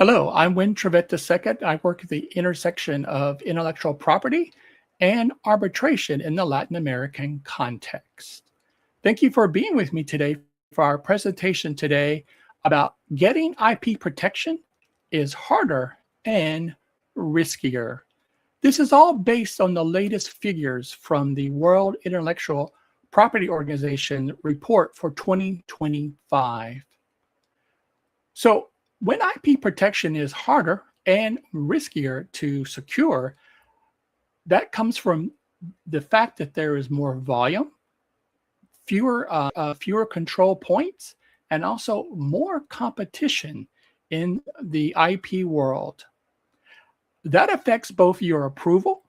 Hello, I'm Winn Trivette II. I work at the intersection of intellectual property and arbitration in the Latin American context. Thank you for being with me today for our presentation today about getting IP protection is harder and riskier. This is all based on the latest figures from the World Intellectual Property Organization report for 2025. So when IP protection is harder and riskier to secure, that comes from the fact that there is more volume, fewer control points, and also more competition in the IP world. That affects both your approval,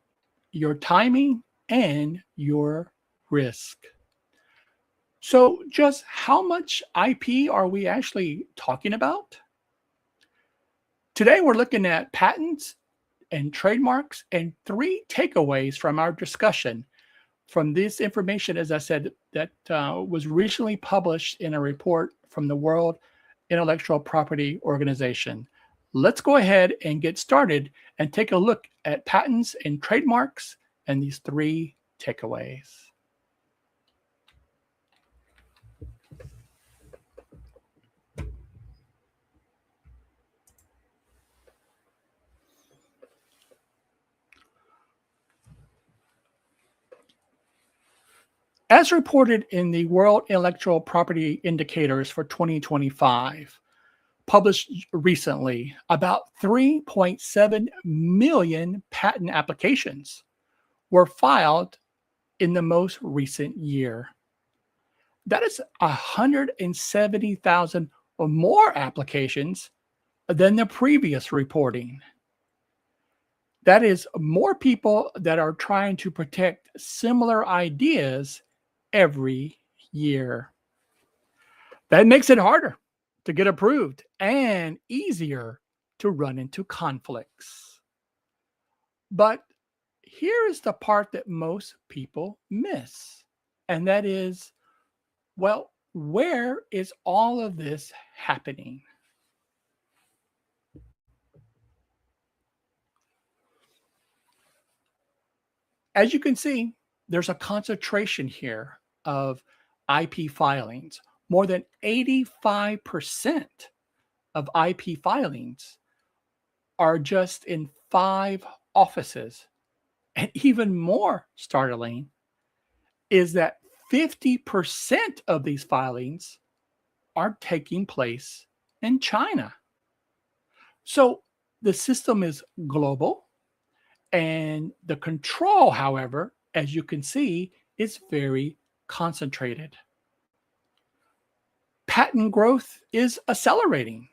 your timing, and your risk. So just how much IP are we actually talking about? Today, we're looking at patents and trademarks and three takeaways from our discussion from this information, as I said, that was recently published in a report from the World Intellectual Property Organization. Let's go ahead and get started and take a look at patents and trademarks and these three takeaways. As reported in the World Intellectual Property Indicators for 2025, published recently, about 3.7 million patent applications were filed in the most recent year. That is 170,000 or more applications than the previous reporting. That is more people that are trying to protect similar ideas every year. That makes it harder to get approved and easier to run into conflicts. But here is the part that most people miss, and that is, well, where is all of this happening? As you can see, there's a concentration here of IP filings. More than 85% of IP filings are just in 5 offices. And even more startling is that 50% of these filings are taking place in China. So the system is global, and the control, however, as you can see, is very concentrated. Patent growth is accelerating.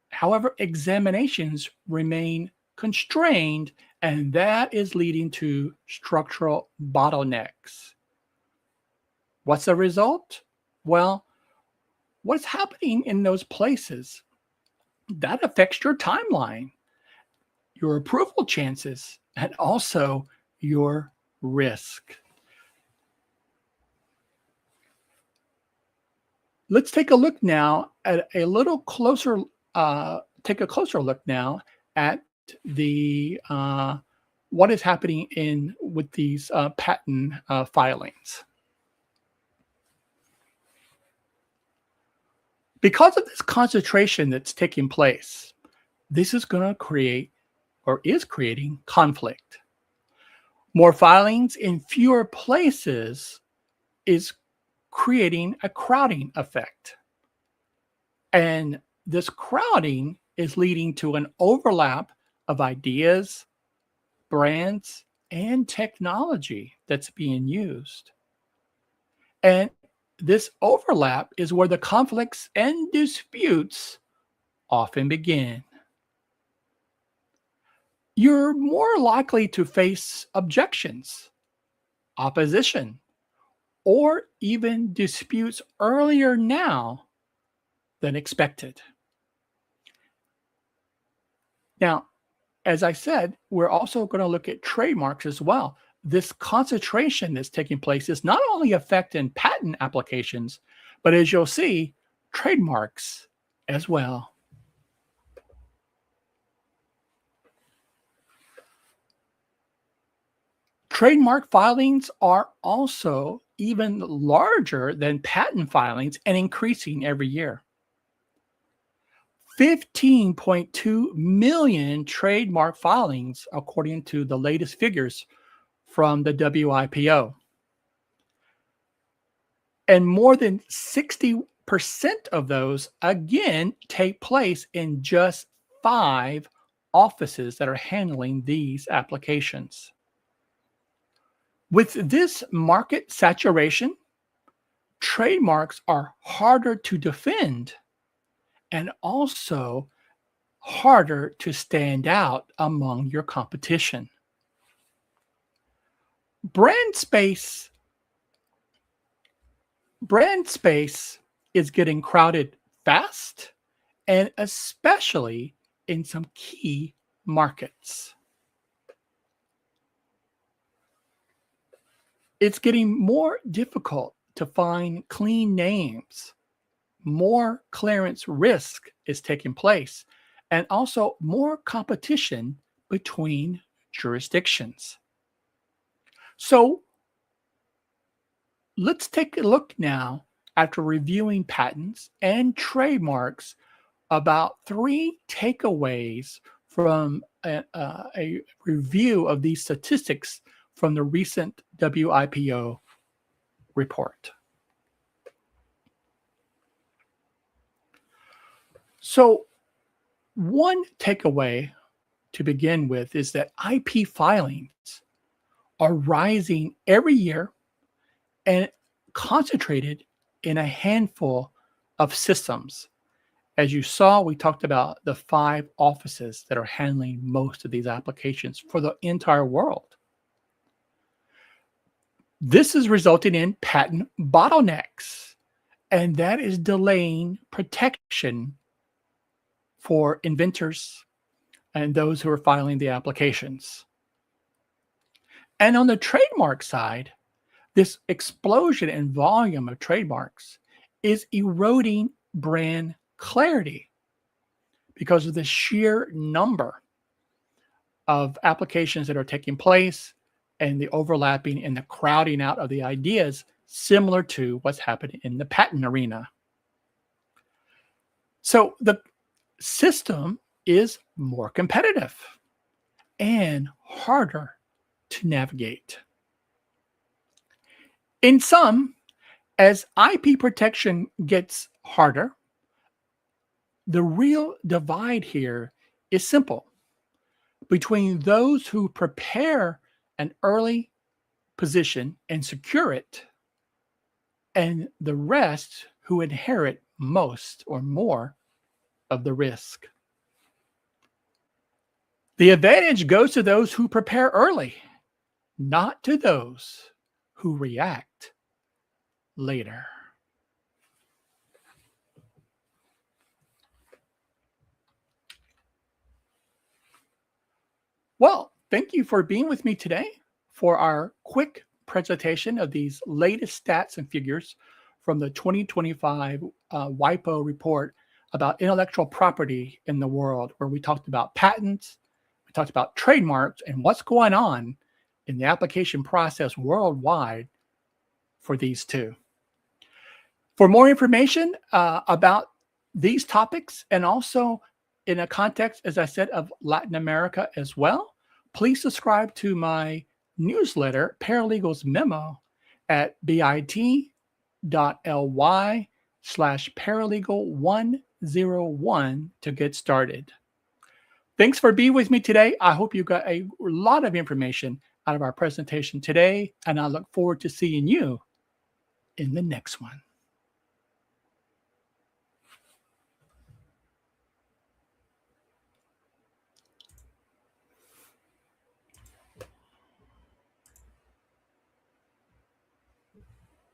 However, examinations remain constrained, and that is leading to structural bottlenecks. What's the result? Well, what's happening in those places? That affects your timeline, your approval chances, and also your risk. Let's take a look now at a little closer, take a closer look now at the what is happening with these patent filings. Because of this concentration that's taking place, this is going to create or is creating conflict. More filings in fewer places is creating a crowding effect. And this crowding is leading to an overlap of ideas, brands, and technology that's being used. And this overlap is where the conflicts and disputes often begin. You're more likely to face objections, opposition, or even disputes earlier now than expected. Now, as I said, we're also going to look at trademarks as well. This concentration that's taking place is not only affecting patent applications, but as you'll see, trademarks as well. Trademark filings are also even larger than patent filings and increasing every year. 15.2 million trademark filings, according to the latest figures from the WIPO. And more than 60% of those, again, take place in just 5 offices that are handling these applications. With this market saturation, trademarks are harder to defend and also harder to stand out among your competition. Brand space is getting crowded fast, and especially in some key markets. It's getting more difficult to find clean names. More clearance risk is taking place, and also more competition between jurisdictions. So let's take a look now, after reviewing patents and trademarks, about 3 takeaways from a review of these statistics from the recent WIPO report. So one takeaway to begin with is that IP filings are rising every year and concentrated in a handful of systems. As you saw, we talked about the 5 offices that are handling most of these applications for the entire world. This is resulting in patent bottlenecks, and that is delaying protection for inventors and those who are filing the applications. And on the trademark side, this explosion in volume of trademarks is eroding brand clarity because of the sheer number of applications that are taking place and the overlapping and the crowding out of the ideas, similar to what's happening in the patent arena. So the system is more competitive and harder to navigate. In sum, as IP protection gets harder, the real divide here is simple: between those who prepare an early position and secure it, and the rest who inherit most or more of the risk. The advantage goes to those who prepare early, not to those who react later. Well, thank you for being with me today for our quick presentation of these latest stats and figures from the 2025 WIPO report about intellectual property in the world, where we talked about patents, we talked about trademarks, and what's going on in the application process worldwide for these two. For more information about these topics, and also in a context, as I said, of Latin America as well, please subscribe to my newsletter, Paralegal's Memo, at bit.ly/paralegal101 to get started. Thanks for being with me today. I hope you got a lot of information out of our presentation today, and I look forward to seeing you in the next one.